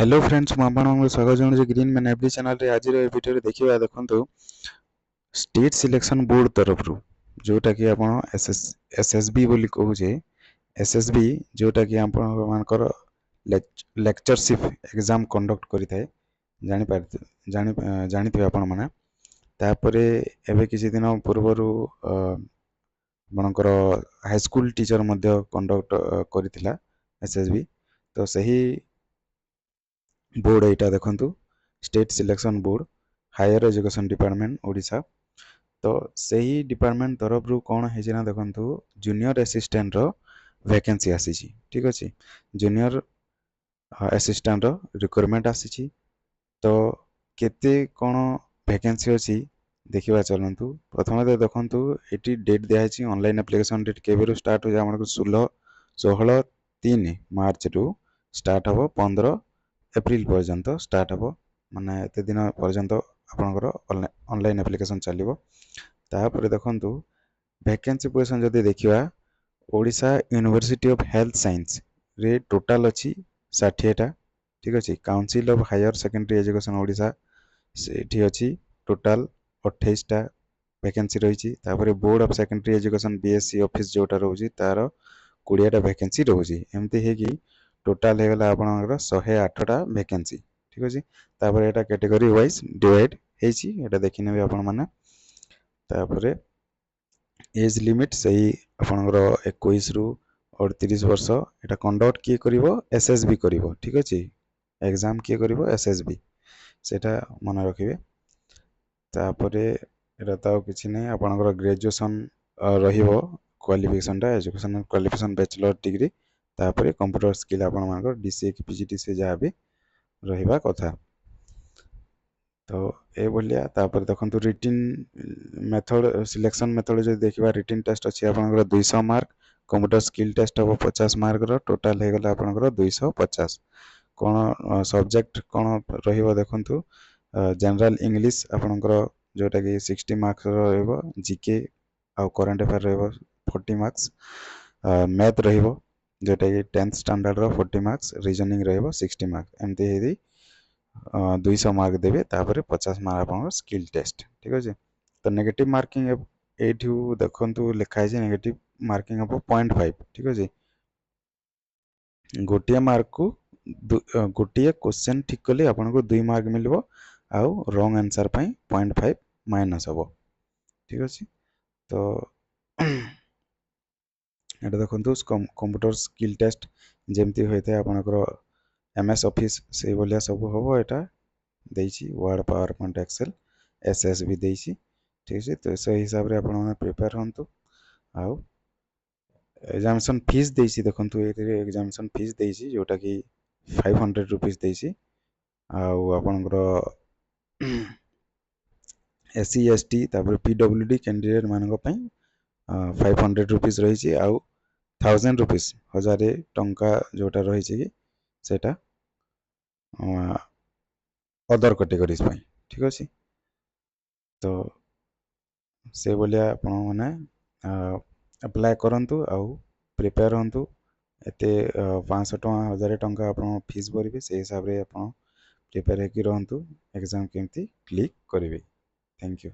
Hello friends ମୁଁ ଆପଣଙ୍କୁ ସ୍ୱାଗତ ଜଣାଉଛି ଗ୍ରୀନ୍ ମ୍ୟାନ୍ ଏଫ୍ଡି ଚ୍ୟାନେଲରେ। ଆଜିର ଏ ଭିଡ଼ିଓରେ ଦେଖିବା ଦେଖନ୍ତୁ ଷ୍ଟେଟ୍ ସିଲେକ୍ସନ୍ ବୋର୍ଡ଼ ତରଫରୁ ଯେଉଁଟାକି ଆପଣ ଏସ୍ଏସ୍ବି ବୋଲି କହୁଛେ ଏସ୍ଏସ୍ବି ଯେଉଁଟାକି ଆପଣମାନଙ୍କର ଲେକ୍ଚରସିପ୍ ଏକ୍ଜାମ୍ କଣ୍ଡକ୍ଟ କରିଥାଏ ଜାଣିଥିବେ ଆପଣମାନେ। ତାପରେ ଏବେ କିଛି ଦିନ ପୂର୍ବରୁ ଆପଣଙ୍କର ହାଇସ୍କୁଲ ଟିଚର୍ ମଧ୍ୟ କଣ୍ଡକ୍ଟ କରିଥିଲା ଏସ୍ଏସ୍ବି। ତ ସେହି बोर्ड एटा देखंतु state selection board higher education department Odisha. तो सही डिपार्टमेंट तरफ रु कौन है देखंतु जूनियर असिस्टेंट रो वैकेंसी आसी ठीक अच्छे। जूनियर असिस्टेंट रो रिक्वायरमेंट आसी तो केते कौन वैकेंसी अच्छी देखा चलतु। प्रथम देखंतु ये डेट दिखाई ऑनलाइन एप्लिकेशन डेट केबे स्टार्ट हो जाए 16/3 मार्च रु स्टार्ट हम 15 एप्रिल पर्यंत स्टार्ट हम माने एते दिन पर्यंत आपनकर ऑनलाइन एप्लिकेशन चलिबो। तापर देखंतु वैकेंसी पोजीशन जदि देखिबा Odisha university of health science रे टोटल अछि 60 टा ठीक अछि। Council of higher secondary education Odisha सेठी अछि टोटल 28 टा वैकेंसी रही। तापर board of secondary education BSC office जोटा रहउची तार 20 टा वैकेंसी रहउची। एमती हे कि टोटाल हो गला आपनकर 108 टा वैकेंसी ठीक अछि। तापर एटा कैटेगरी वाइज डिवाइड हेची एटा देखि नेबे आपन माने। तापर एज लिमिट सही आपनकर 21 रु 38 वर्ष। एटा कंडक्ट किए करिवो एसएसबी करिवो ठीक अछि। एग्जाम किए करिवो एसएसबी सेटा मन रखिबे। तापर एटा तो किछि नै आपनकर ग्रेजुएशन रहिवो qualification educational qualification bachelor degree. तापर कंप्यूटर स्किल आपण मानकर डीसीए की पीजीडीसीए जहाँ भी रहिबा कथा। तो ए भलिया तापर देखंतु रिटिन मेथड सिलेक्शन मेथड जो देखिबा रिटिन टेस्ट अछि आपनकर 200 मार्क। कंप्यूटर स्किल टेस्ट हो 50 मार्क रो टोटल हे गला आपनकर 250। कोन सब्जेक्ट कोन रहिबो देखंतु जनरल इंग्लिश आपनकर जोटा कि 60 मार्क्स रहिबो। जीके आ करंट अफेयर रहिबो 40 मार्क्स। मैथ रहिबो जोटा कि 10th स्टैंडर्ड रो 40 मार्क्स। रीजनिंग रहिबो 60 मार्क। एमती हेदी 200 मार्क देबे। तापर 50 मार्क आपन स्किल टेस्ट ठीक अछि। तो नेगेटिव मार्किंग एठू देखंतु लिखा है नेगेटिव मार्किंग हम 0.5 ठीक अछि। गोटिया मार्क को गोटिया क्वेश्चन ठीक कले आपन को 2 मार्क मिलबो। आउ रॉन्ग आंसर पई 0.5 माइनस हबो ठीक अछि। तो एटा देखंतु कंप्यूटर स्किल टेस्ट जेमती होइते आपनकर एमएस ऑफिस से बोलिया सब हबो। एटा देछि वर्ड पावर पॉइंट एक्सेल एसएस भी देछि ठीक अछि। तो से हिसाब रे आपन प्रिपेयर हंतु। आउ एग्जामिनेशन फीस देछि देखंतु ए एग्जामिनेशन फीस देछि जोटा कि 500 रुपीस देछि। आउ आपनकर एससी एसटी तापर पीडब्ल्यूडी कैंडिडेट मानक पई 500 रुपीस रही। आउ 1000 रुपीस 1000 टंका जोटा रही कि सेटा अदर कैटेगरीज पई ठीक अछि। तो से बोलिया आपण माने अप्लाई करंतु आउ प्रिपेयर हंतु। एते 500 टंका 1000 टंका आपण फीस भरिबे से हिसाब रे आपण प्रिपेयर हेकि रहंतु एग्जाम केमती क्लिक करिवे। Thank you.